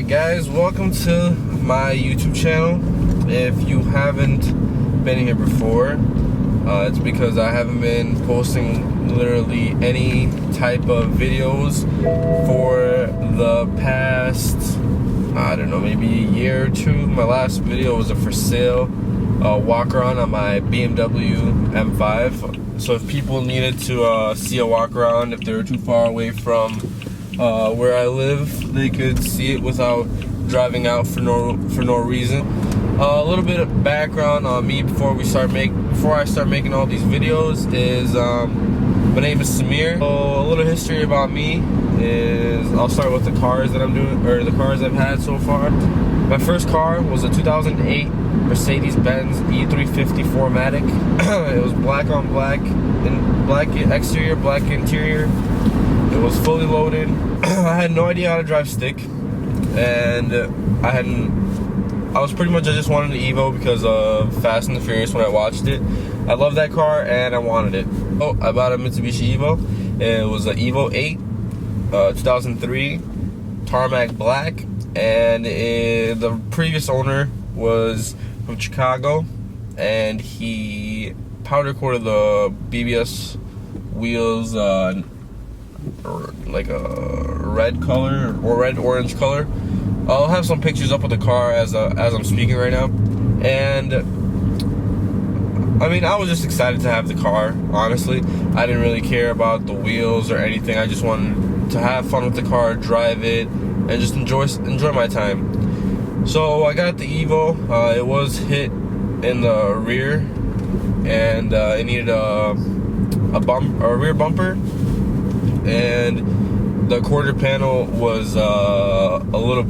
Alright guys, welcome to my YouTube channel. If you haven't been here before, it's because I haven't been posting literally any type of videos for the past, I don't know, maybe a year or two. My last video was a for sale walk around on my BMW M5. So if people needed to see a walk around, if they were too far away from where I live, they could see it without driving out for no reason. A little bit of background on me before I start making all these videos is my name is Samir. So a little history about me is I'll start with the cars that I'm doing, or the cars I've had so far. My first car was a 2008 Mercedes-Benz E350 4MATIC. It was black on black, and black exterior, black interior. It was fully loaded. I had no idea how to drive stick, and I just wanted an Evo because of Fast and the Furious when I watched it. I loved that car and I wanted it. Oh, I bought a Mitsubishi Evo. It was an Evo 8, 2003, tarmac black, and the previous owner was from Chicago, and he powder coated the BBS wheels like a red color or red orange color. I'll have some pictures up of the car as I'm speaking right now. And I mean, I was just excited to have the car, honestly. I didn't really care about the wheels or anything. I just wanted to have fun with the car, drive it, and just enjoy my time. So I got the Evo. It was hit in the rear, and it needed a rear bumper, and the quarter panel was a little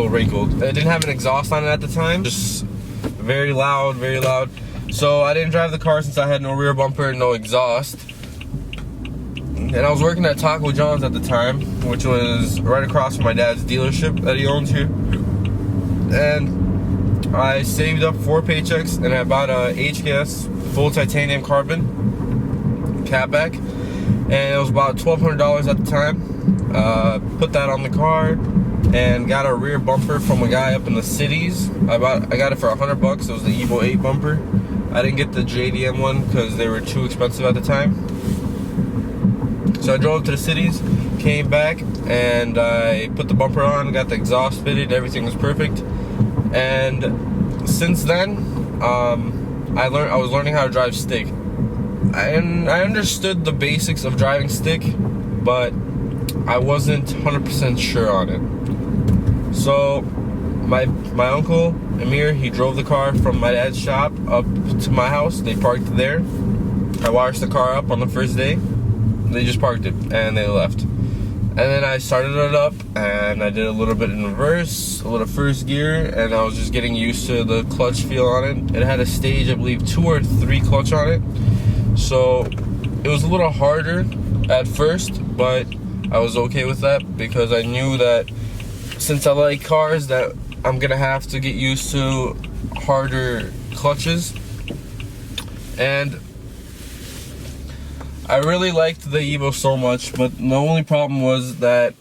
wrinkled. It didn't have an exhaust on it at the time, just very loud. So I didn't drive the car since I had no rear bumper and no exhaust. And I was working at Taco John's at the time, which was right across from my dad's dealership that he owns here. And I saved up 4 paychecks and I bought a HKS full titanium carbon catback. And it was about $1,200 at the time. Put that on the car and got a rear bumper from a guy up in the cities. I got it for $100. It was the Evo 8 bumper. I didn't get the JDM one because they were too expensive at the time. So I drove to the cities, came back, and I put the bumper on, got the exhaust fitted, everything was perfect. And since then, I was learning how to drive stick. And I understood the basics of driving stick, but I wasn't 100% sure on it. So my uncle Amir, he drove the car from my dad's shop up to my house. They parked there. I washed the car up on the first day. They just parked it and they left. And then I started it up and I did a little bit in reverse, a little first gear, and I was just getting used to the clutch feel on it. It had a stage, I believe 2 or 3 clutch on it. So it was a little harder at first, but I was okay with that because I knew that since I like cars that I'm gonna have to get used to harder clutches. And I really liked the Evo so much, but the only problem was that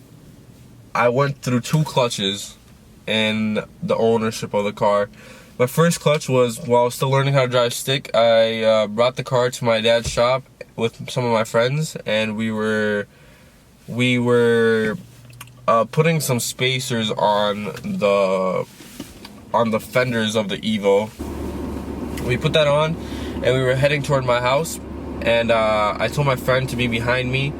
I went through 2 clutches in the ownership of the car. My first clutch was while I was still learning how to drive stick. I brought the car to my dad's shop with some of my friends, and we were putting some spacers on the fenders of the Evo. We put that on, and we were heading toward my house. And I told my friend to be behind me,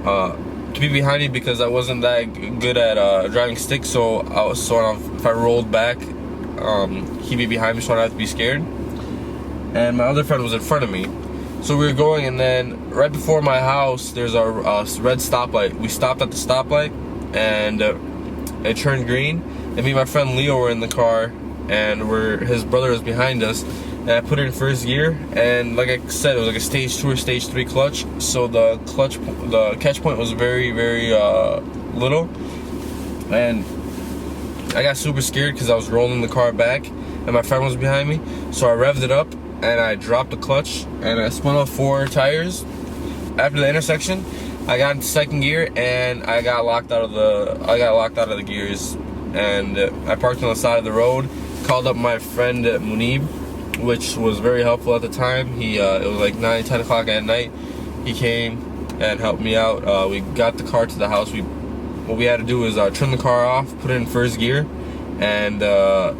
because I wasn't that good at driving stick. So if I rolled back, he'd be behind me, so I don't have to be scared. And my other friend was in front of me. So we were going, and then right before my house, there's a red stoplight. We stopped at the stoplight, and it turned green. And me and my friend Leo were in the car, and his brother was behind us. And I put it in first gear, and like I said, it was like a stage 2 or stage 3 clutch. So the catch point was very, very little, and I got super scared because I was rolling the car back, and my friend was behind me. So I revved it up, and I dropped the clutch, and I spun off 4 tires. After the intersection, I got into second gear and I got locked out of the gears, and I parked on the side of the road, called up my friend Munib, which was very helpful at the time. It was like 9-10 o'clock at night. He came and helped me out. We got the car to the house. What we had to do was turn the car off, put it in first gear, and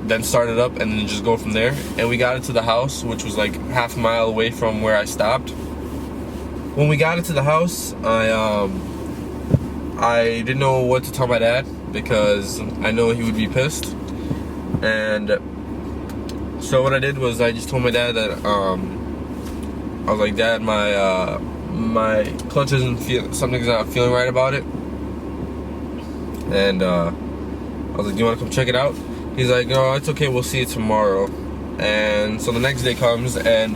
then start it up, and then just go from there. And we got it to the house, which was like half a mile away from where I stopped. When we got it to the house, I didn't know what to tell my dad because I know he would be pissed. And so what I did was I just told my dad that I was like, Dad, my clutch something's not feeling right about it. And I was like, do you want to come check it out? He's like, no, it's okay, we'll see it tomorrow. And so the next day comes and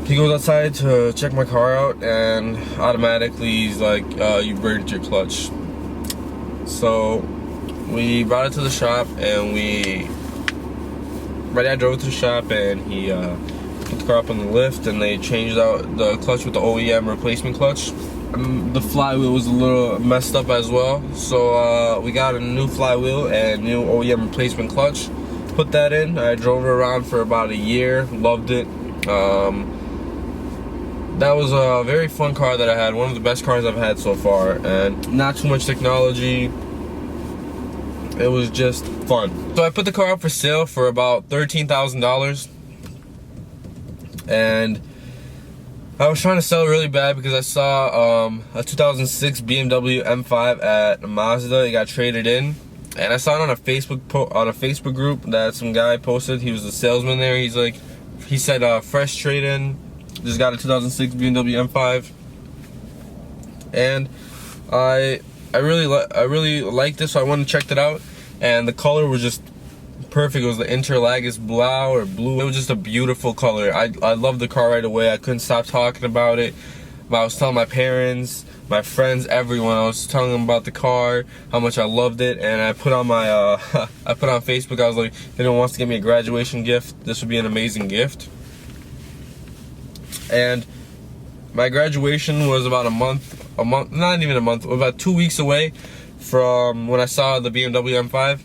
he goes outside to check my car out, and automatically he's like, you burned your clutch. So we brought it to the shop, and my dad drove it to the shop, and he put the car up on the lift, and they changed out the clutch with the OEM replacement clutch. The flywheel was a little messed up as well, so we got a new flywheel and new OEM replacement clutch. Put that in. I drove it around for about a year, loved it. That was a very fun car that I had, one of the best cars I've had so far, and not too much technology. It was just fun. So I put the car up for sale for about $13,000, and I was trying to sell it really bad because I saw a 2006 BMW M5 at Mazda. It got traded in, and I saw it on a Facebook group that some guy posted. He was a salesman there. He said fresh trade-in. Just got a 2006 BMW M5, and I really liked this, so I went and checked it out, and the color was just perfect. It was the Interlagos blue. It was just a beautiful color. I loved the car right away. I couldn't stop talking about it. I was telling my parents, my friends, everyone. I was telling them about the car, how much I loved it, and I put on my I put on Facebook. I was like, if anyone wants to give me a graduation gift, this would be an amazing gift. And my graduation was about not even a month, about 2 weeks away from when I saw the BMW M5.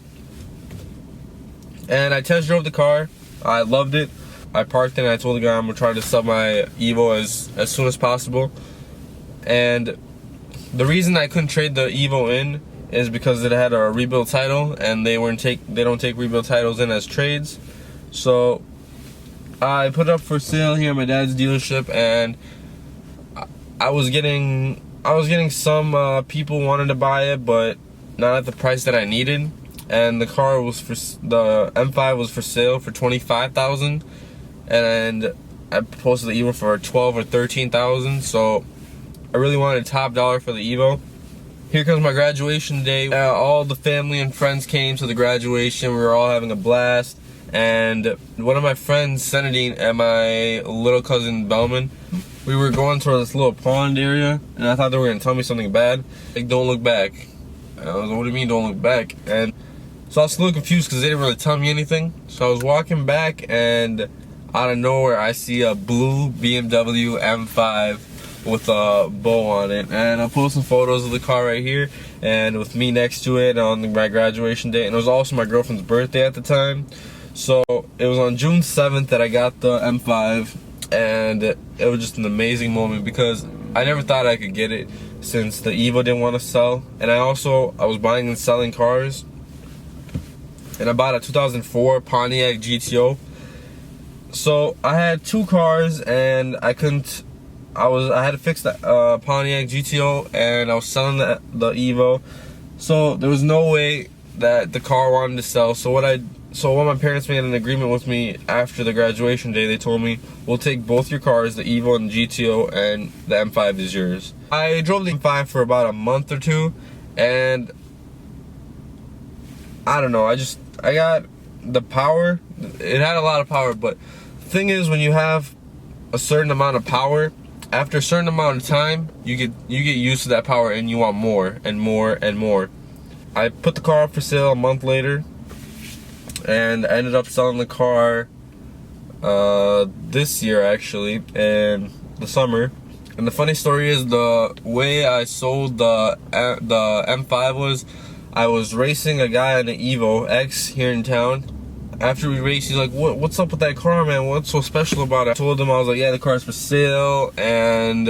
And I test drove the car. I loved it. I parked it, and I told the guy I'm gonna try to sell my Evo as soon as possible. And the reason I couldn't trade the Evo in is because it had a rebuild title, and they don't take rebuild titles in as trades. So I put it up for sale here at my dad's dealership, and I was getting some people wanted to buy it, but not at the price that I needed. And the M5 was for sale for $25,000, and I posted the Evo for $12,000 or $13,000. So I really wanted top dollar for the Evo. Here comes my graduation day. All the family and friends came to the graduation. We were all having a blast. And one of my friends, Senadine, and my little cousin, Bellman, we were going toward this little pond area, and I thought they were going to tell me something bad. Like, don't look back. And I was like, what do you mean, don't look back? And so I was a little confused because they didn't really tell me anything. So I was walking back, and out of nowhere, I see a blue BMW M5 with a bow on it. And I'll post some photos of the car right here, and with me next to it on my graduation day. And it was also my girlfriend's birthday at the time. So it was on June 7th that I got the M5, and it was just an amazing moment because I never thought I could get it since the Evo didn't want to sell. And I was buying and selling cars, and I bought a 2004 Pontiac GTO. So I had two cars, and I had to fix the Pontiac GTO, and I was selling the Evo. So there was no way that the car wanted to sell. So when my parents made an agreement with me after the graduation day, they told me, we'll take both your cars, the Evo and the GTO, and the M5 is yours. I drove the M5 for about a month or two, and I don't know, I got the power. It had a lot of power, but the thing is, when you have a certain amount of power, after a certain amount of time, you get used to that power, and you want more and more and more. I put the car up for sale a month later, and I ended up selling the car this year, actually, in the summer. And the funny story is, the way I sold the M5 was, I was racing a guy on an Evo X here in town. After we raced, he's like, what's up with that car, man? What's so special about it? I told him, I was like, yeah, the car's for sale. And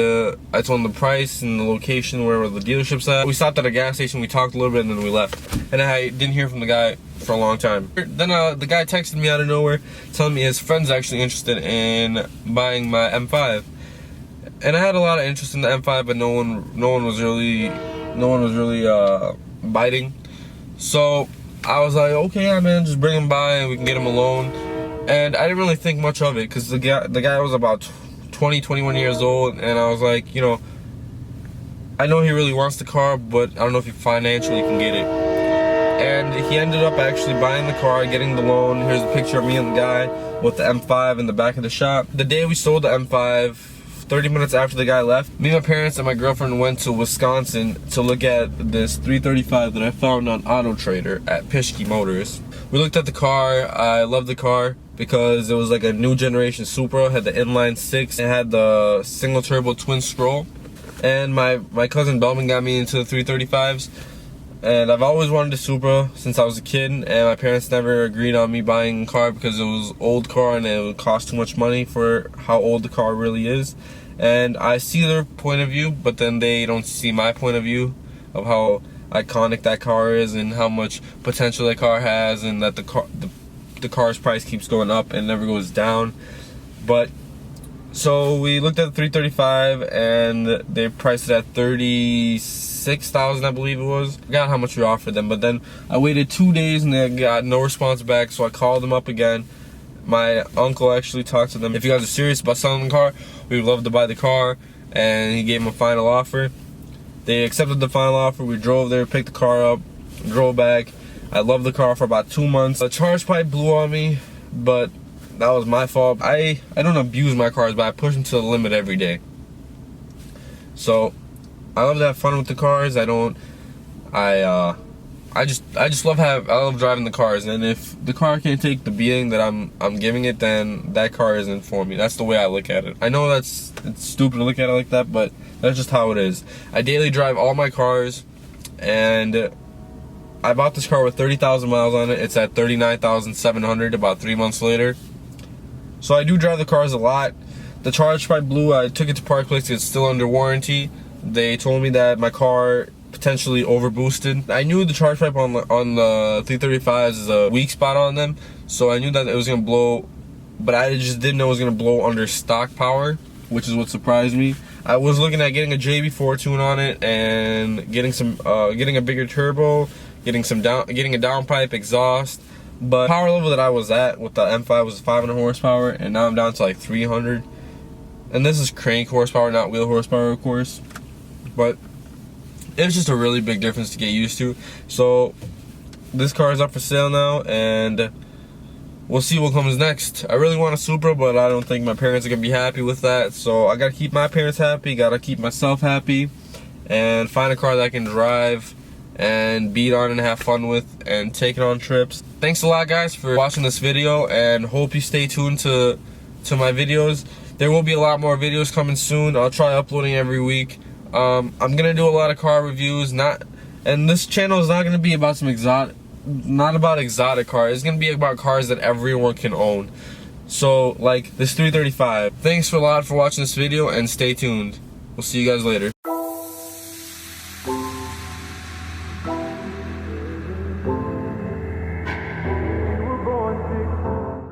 I told him the price and the location where the dealership's at. We stopped at a gas station, we talked a little bit, and then we left. And I didn't hear from the guy for a long time. Then the guy texted me out of nowhere, telling me his friend's actually interested in buying my M5. And I had a lot of interest in the M5, but no one was really biting. So I was like, okay, yeah, man, just bring him by and we can get him a loan. And I didn't really think much of it, because the guy was about 21 years old, and I was like, you know, I know he really wants the car, but I don't know if he financially can get it. And he ended up actually buying the car, getting the loan. Here's a picture of me and the guy with the M5 in the back of the shop. The day we sold the M5, 30 minutes after the guy left, me, my parents, and my girlfriend went to Wisconsin to look at this 335 that I found on Auto Trader at Pischke Motors. We looked at the car. I loved the car because it was like a new generation Supra. It had the inline six. It had the single turbo twin scroll. And my cousin Belman got me into the 335s. And I've always wanted a Supra since I was a kid, and my parents never agreed on me buying a car because it was an old car and it would cost too much money for how old the car really is. And I see their point of view, but then they don't see my point of view of how iconic that car is and how much potential that car has, and that the car's price keeps going up and never goes down. But so we looked at the 335 and they priced it at $36,000, I believe it was. I forgot how much we offered them, but then I waited 2 days and they got no response back, so I called them up again. My uncle actually talked to them. If you guys are serious about selling the car, we would love to buy the car, and he gave them a final offer. They accepted the final offer. We drove there, picked the car up, drove back. I loved the car for about 2 months. The charge pipe blew on me, but that was my fault. I don't abuse my cars, but I push them to the limit every day. So I love to have fun with the cars. I just love driving the cars, and if the car can't take the beating that I'm giving it, then that car isn't for me. That's the way I look at it. I know it's stupid to look at it like that, but that's just how it is. I daily drive all my cars, and I bought this car with 30,000 miles on it. It's at 39,700 about 3 months later. So I do drive the cars a lot. The charge pipe blew. I took it to Park Place. It's still under warranty. They told me that my car potentially overboosted. I knew the charge pipe on the 335s is a weak spot on them, so I knew that it was gonna blow, but I just didn't know it was gonna blow under stock power, which is what surprised me. I was looking at getting a JB4 tune on it and getting a bigger turbo, getting a downpipe exhaust. But power level that I was at with the M5 was 500 horsepower, and now I'm down to like 300. And this is crank horsepower, not wheel horsepower, of course. But it's just a really big difference to get used to. So this car is up for sale now, and we'll see what comes next. I really want a Supra, but I don't think my parents are gonna be happy with that. So I gotta keep my parents happy, gotta keep myself happy, and find a car that I can drive and beat on and have fun with and take it on trips. Thanks a lot, guys, for watching this video, and hope you stay tuned to my videos. There will be a lot more videos coming soon. I'll try uploading every week. I'm gonna do a lot of car reviews, and this channel is not gonna be about not about exotic cars. It's gonna be about cars that everyone can own. So like this 335. Thanks a lot for watching this video, and stay tuned. We'll see you guys later.